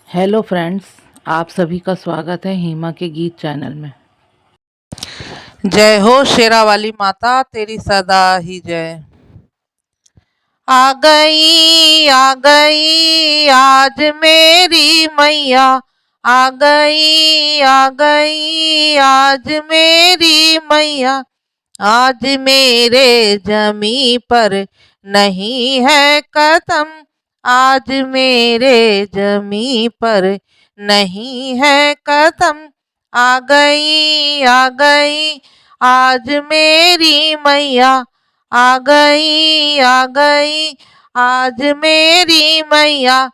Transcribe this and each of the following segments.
Hello friends, आप सभी का स्वागत है हेमा के गीत चैनल में। जय हो शेरा वाली माता, तेरी सदा ही जय। आ गई आज मेरी मैया। आ गई आज मेरी मैया। आज मेरे जमी पर नहीं है कदम। आज मेरे जमी पर नहीं है कदम। आ गई आज मेरी मैया। आ गई आज मेरी मैया।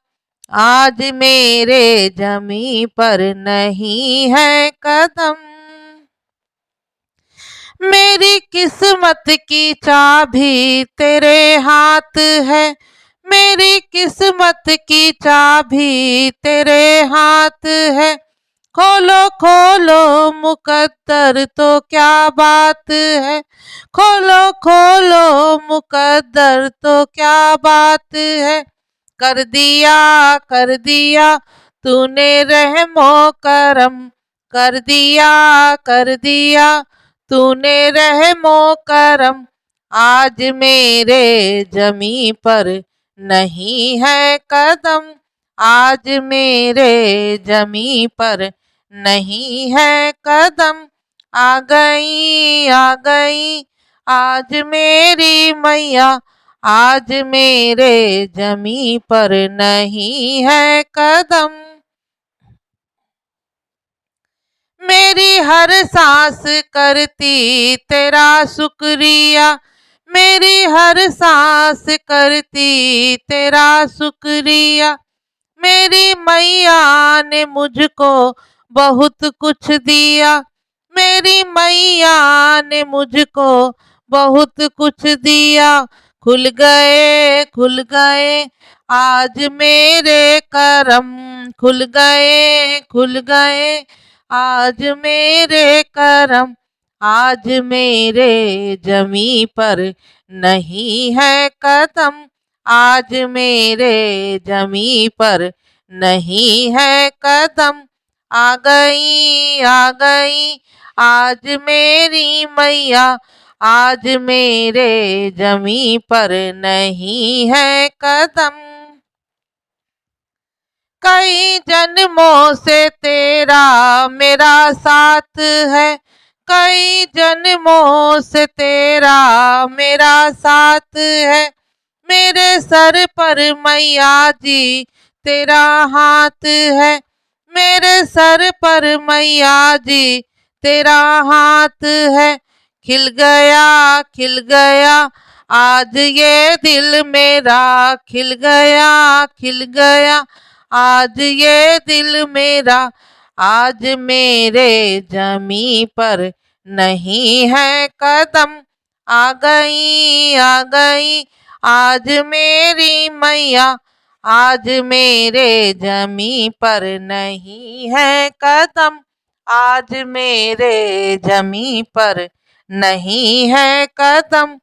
आज मेरे जमी पर नहीं है कदम। मेरी किस्मत की चाबी तेरे हाथ है। मेरी किस्मत की चाबी तेरे हाथ है। खोलो खोलो मुकद्दर तो क्या बात है। खोलो खोलो मुकद्दर तो क्या बात है। कर दिया तूने रहमो करम। कर दिया तूने रहमो करम। आज मेरे जमी पर नहीं है कदम। आज मेरे जमी पर नहीं है कदम। आ गई आज मेरी मैया। आज मेरे जमी पर नहीं है कदम। मेरी हर सांस करती तेरा शुक्रिया। मेरी हर सांस करती तेरा शुक्रिया। मेरी मैया ने मुझको बहुत कुछ दिया। मेरी मैया ने मुझको बहुत कुछ दिया। खुल गए आज मेरे करम। खुल गए आज मेरे करम। आज मेरे जमी पर नहीं है कदम। आज मेरे जमी पर नहीं है कदम। आ गई आज मेरी मैया। आज मेरे जमी पर नहीं है कदम। कई जन्मों से तेरा मेरा साथ है। कई जन्मों से तेरा मेरा साथ है। मेरे सर पर मैया जी तेरा हाथ है। मेरे सर पर मैया जी तेरा हाथ है। खिल गया आज ये दिल मेरा। खिल गया आज ये दिल मेरा। आज मेरे जमी पर नहीं है कदम। आ गई आज मेरी मैया। आज मेरे जमी पर नहीं है कदम। आज मेरे जमी पर नहीं है कदम।